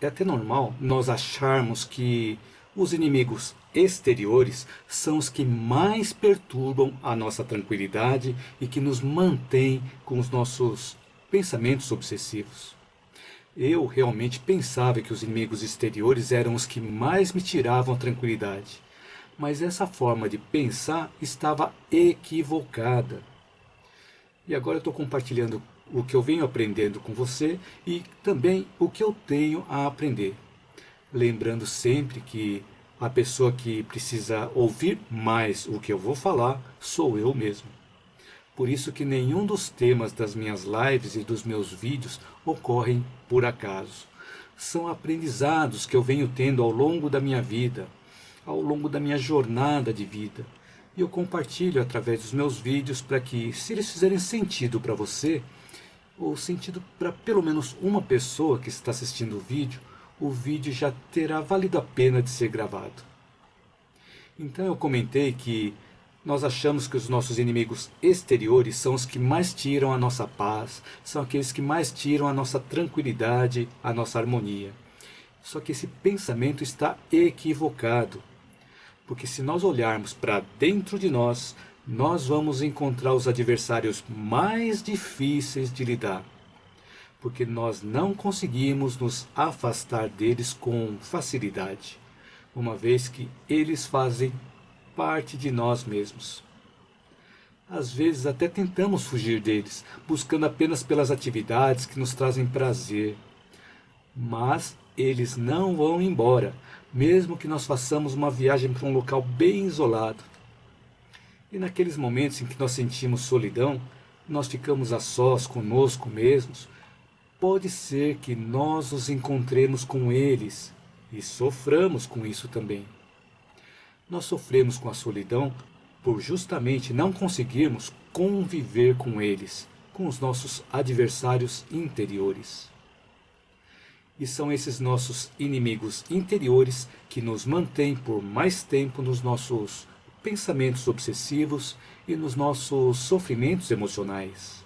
é até normal nós acharmos que os inimigos exteriores são os que mais perturbam a nossa tranquilidade e que nos mantêm com os nossos pensamentos obsessivos. Eu realmente pensava que os inimigos exteriores eram os que mais me tiravam a tranquilidade. Mas essa forma de pensar estava equivocada. E agora eu estou compartilhando o que eu venho aprendendo com você e também o que eu tenho a aprender. Lembrando sempre que a pessoa que precisa ouvir mais o que eu vou falar sou eu mesmo. Por isso que nenhum dos temas das minhas lives e dos meus vídeos ocorrem por acaso. São aprendizados que eu venho tendo ao longo da minha vida, ao longo da minha jornada de vida. E eu compartilho através dos meus vídeos para que, se eles fizerem sentido para você, ou sentido para pelo menos uma pessoa que está assistindo o vídeo já terá valido a pena de ser gravado. Então eu comentei que nós achamos que os nossos inimigos exteriores são os que mais tiram a nossa paz, são aqueles que mais tiram a nossa tranquilidade, a nossa harmonia. Só que esse pensamento está equivocado, porque se nós olharmos para dentro de nós, nós vamos encontrar os adversários mais difíceis de lidar, porque nós não conseguimos nos afastar deles com facilidade, uma vez que eles fazem parte de nós mesmos. Às vezes até tentamos fugir deles, buscando apenas pelas atividades que nos trazem prazer. Mas eles não vão embora, mesmo que nós façamos uma viagem para um local bem isolado. E naqueles momentos em que nós sentimos solidão, nós ficamos a sós conosco mesmos, pode ser que nós os encontremos com eles e soframos com isso também. Nós sofremos com a solidão por justamente não conseguirmos conviver com eles, com os nossos adversários interiores. E são esses nossos inimigos interiores que nos mantêm por mais tempo nos nossos pensamentos obsessivos e nos nossos sofrimentos emocionais.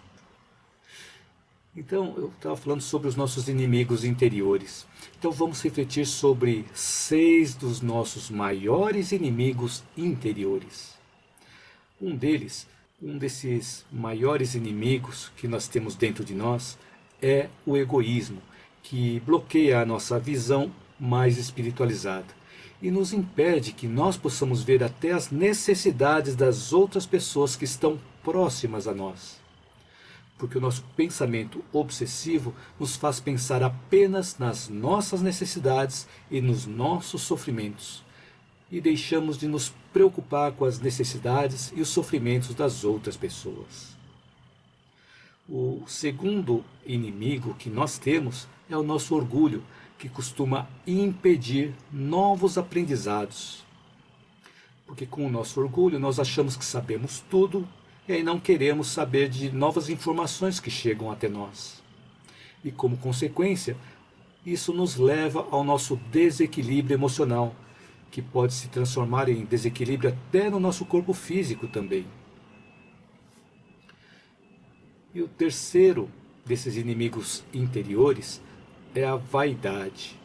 Então, eu estava falando sobre os nossos inimigos interiores. Então vamos refletir sobre 6 dos nossos maiores inimigos interiores. Um deles, um desses maiores inimigos que nós temos dentro de nós, é o egoísmo, que bloqueia a nossa visão mais espiritualizada e nos impede que nós possamos ver até as necessidades das outras pessoas que estão próximas a nós. Porque o nosso pensamento obsessivo nos faz pensar apenas nas nossas necessidades e nos nossos sofrimentos, e deixamos de nos preocupar com as necessidades e os sofrimentos das outras pessoas. O segundo inimigo que nós temos é o nosso orgulho, que costuma impedir novos aprendizados. Porque com o nosso orgulho nós achamos que sabemos tudo e aí não queremos saber de novas informações que chegam até nós. E como consequência, isso nos leva ao nosso desequilíbrio emocional, que pode se transformar em desequilíbrio até no nosso corpo físico também. E o terceiro desses inimigos interiores é a vaidade.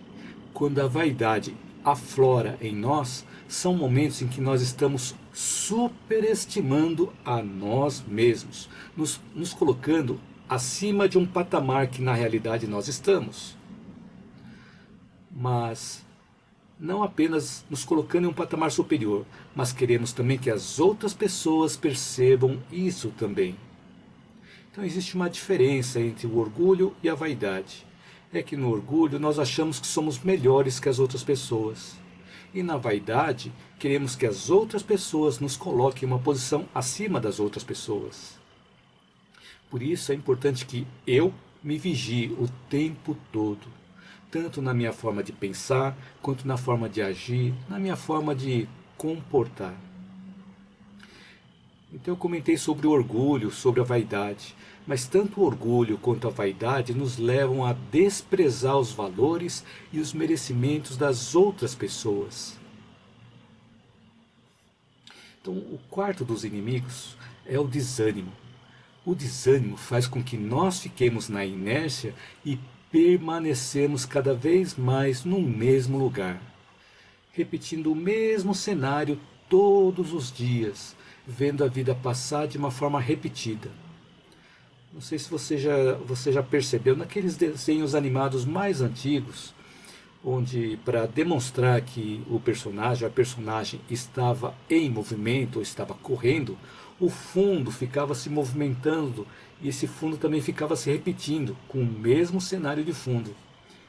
Quando a vaidade aflora em nós, são momentos em que nós estamos superestimando a nós mesmos, nos colocando acima de um patamar que na realidade nós estamos. Mas não apenas nos colocando em um patamar superior, mas queremos também que as outras pessoas percebam isso também. Então existe uma diferença entre o orgulho e a vaidade. É que no orgulho nós achamos que somos melhores que as outras pessoas. E na vaidade, queremos que as outras pessoas nos coloquem em uma posição acima das outras pessoas. Por isso é importante que eu me vigie o tempo todo, tanto na minha forma de pensar, quanto na forma de agir, na minha forma de comportar. Então eu comentei sobre o orgulho, sobre a vaidade, mas tanto o orgulho quanto a vaidade nos levam a desprezar os valores e os merecimentos das outras pessoas. Então o quarto dos inimigos é o desânimo. O desânimo faz com que nós fiquemos na inércia e permanecemos cada vez mais no mesmo lugar, repetindo o mesmo cenário todos os dias, vendo a vida passar de uma forma repetida. Não sei se você já percebeu naqueles desenhos animados mais antigos, onde para demonstrar que o personagem, a personagem estava em movimento ou estava correndo, o fundo ficava se movimentando e esse fundo também ficava se repetindo com o mesmo cenário de fundo.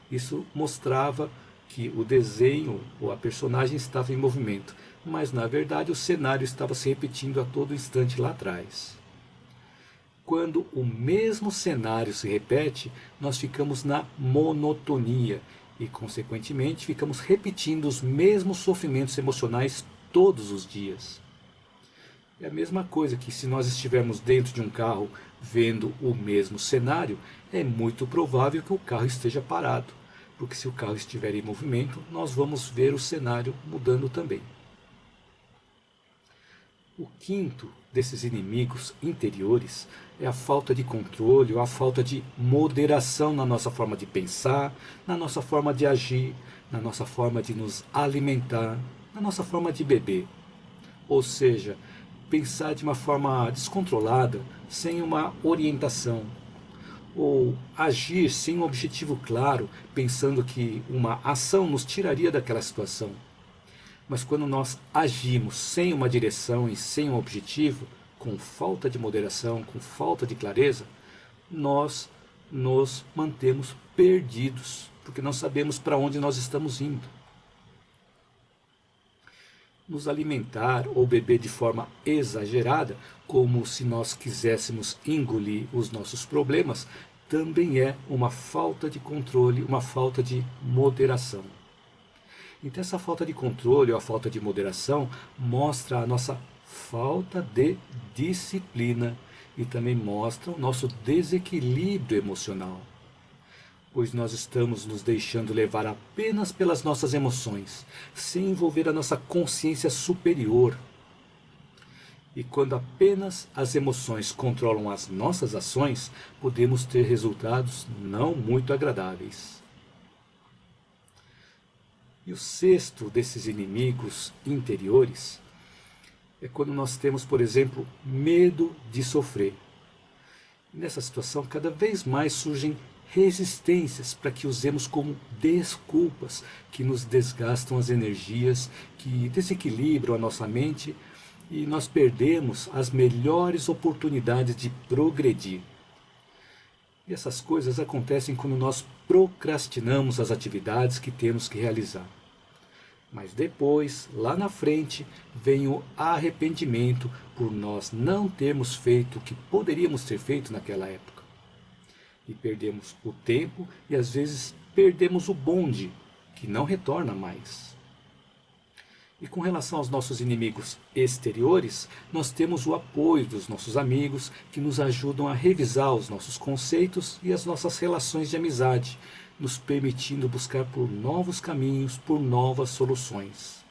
Isso mostrava que o desenho ou a personagem estava em movimento, mas na verdade o cenário estava se repetindo a todo instante lá atrás. Quando o mesmo cenário se repete, nós ficamos na monotonia e, consequentemente, ficamos repetindo os mesmos sofrimentos emocionais todos os dias. É a mesma coisa que se nós estivermos dentro de um carro vendo o mesmo cenário, é muito provável que o carro esteja parado, porque se o carro estiver em movimento, nós vamos ver o cenário mudando também. O quinto desses inimigos interiores é a falta de controle ou a falta de moderação na nossa forma de pensar, na nossa forma de agir, na nossa forma de nos alimentar, na nossa forma de beber. Ou seja, pensar de uma forma descontrolada, sem uma orientação. Ou agir sem um objetivo claro, pensando que uma ação nos tiraria daquela situação. Mas quando nós agimos sem uma direção e sem um objetivo, com falta de moderação, com falta de clareza, nós nos mantemos perdidos, porque não sabemos para onde nós estamos indo. Nos alimentar ou beber de forma exagerada, como se nós quiséssemos engolir os nossos problemas, também é uma falta de controle, uma falta de moderação. Então essa falta de controle ou a falta de moderação mostra a nossa falta de disciplina e também mostra o nosso desequilíbrio emocional, pois nós estamos nos deixando levar apenas pelas nossas emoções, sem envolver a nossa consciência superior. E quando apenas as emoções controlam as nossas ações, podemos ter resultados não muito agradáveis. E o sexto desses inimigos interiores é quando nós temos, por exemplo, medo de sofrer. Nessa situação, cada vez mais surgem resistências para que usemos como desculpas que nos desgastam as energias, que desequilibram a nossa mente e nós perdemos as melhores oportunidades de progredir. E essas coisas acontecem quando nós procrastinamos as atividades que temos que realizar. Mas depois, lá na frente, vem o arrependimento por nós não termos feito o que poderíamos ter feito naquela época. E perdemos o tempo e às vezes perdemos o bonde, que não retorna mais. E com relação aos nossos inimigos exteriores, nós temos o apoio dos nossos amigos que nos ajudam a revisar os nossos conceitos e as nossas relações de amizade, nos permitindo buscar por novos caminhos, por novas soluções.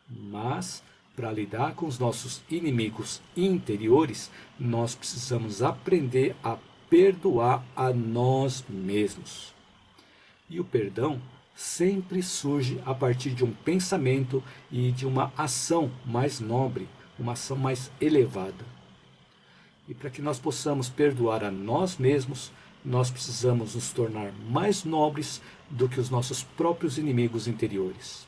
Mas, para lidar com os nossos inimigos interiores, nós precisamos aprender a perdoar a nós mesmos. E o perdão sempre surge a partir de um pensamento e de uma ação mais nobre, uma ação mais elevada. E para que nós possamos perdoar a nós mesmos, nós precisamos nos tornar mais nobres do que os nossos próprios inimigos interiores.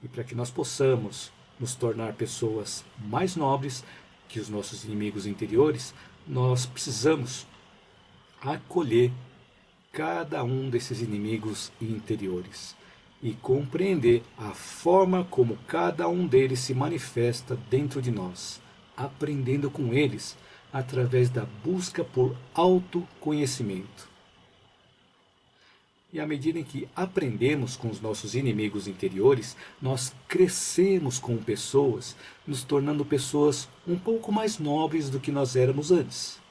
E para que nós possamos nos tornar pessoas mais nobres que os nossos inimigos interiores, nós precisamos acolher cada um desses inimigos interiores e compreender a forma como cada um deles se manifesta dentro de nós, aprendendo com eles através da busca por autoconhecimento. E à medida em que aprendemos com os nossos inimigos interiores, nós crescemos como pessoas, nos tornando pessoas um pouco mais nobres do que nós éramos antes.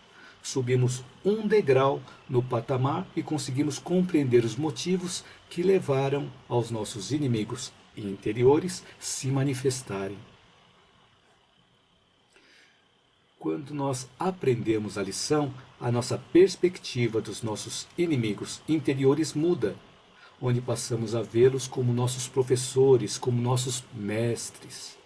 Subimos um degrau no patamar e conseguimos compreender os motivos que levaram aos nossos inimigos interiores se manifestarem. Quando nós aprendemos a lição, a nossa perspectiva dos nossos inimigos interiores muda, onde passamos a vê-los como nossos professores, como nossos mestres.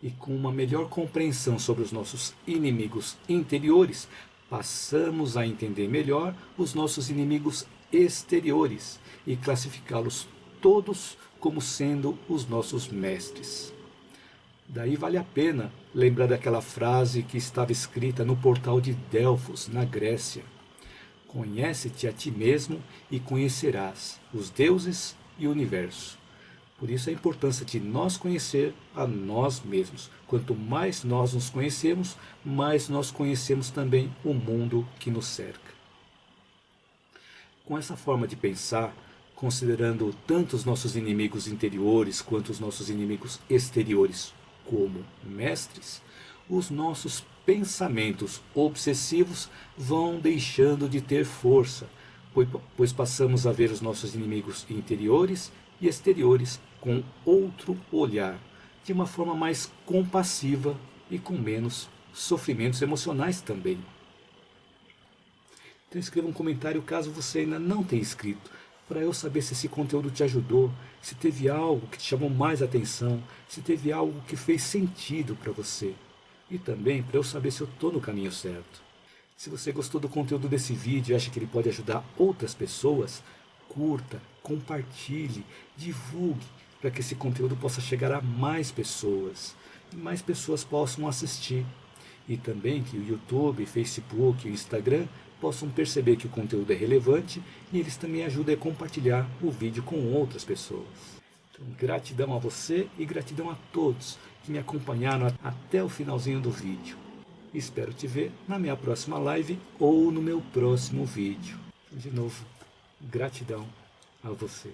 E com uma melhor compreensão sobre os nossos inimigos interiores, passamos a entender melhor os nossos inimigos exteriores e classificá-los todos como sendo os nossos mestres. Daí vale a pena lembrar daquela frase que estava escrita no portal de Delfos, na Grécia. Conhece-te a ti mesmo e conhecerás os deuses e o universo. Por isso a importância de nós conhecer a nós mesmos. Quanto mais nós nos conhecemos, mais nós conhecemos também o mundo que nos cerca. Com essa forma de pensar, considerando tanto os nossos inimigos interiores quanto os nossos inimigos exteriores como mestres, os nossos pensamentos obsessivos vão deixando de ter força, pois passamos a ver os nossos inimigos interiores e exteriores com outro olhar, de uma forma mais compassiva e com menos sofrimentos emocionais também. Então escreva um comentário caso você ainda não tenha escrito, para eu saber se esse conteúdo te ajudou, se teve algo que te chamou mais atenção, se teve algo que fez sentido para você. E também para eu saber se eu estou no caminho certo. Se você gostou do conteúdo desse vídeo e acha que ele pode ajudar outras pessoas, curta, compartilhe, divulgue, para que esse conteúdo possa chegar a mais pessoas. E mais pessoas possam assistir. E também que o YouTube, Facebook e o Instagram possam perceber que o conteúdo é relevante e eles também ajudem a compartilhar o vídeo com outras pessoas. Então, gratidão a você e gratidão a todos que me acompanharam até o finalzinho do vídeo. Espero te ver na minha próxima live ou no meu próximo vídeo. De novo, gratidão a você.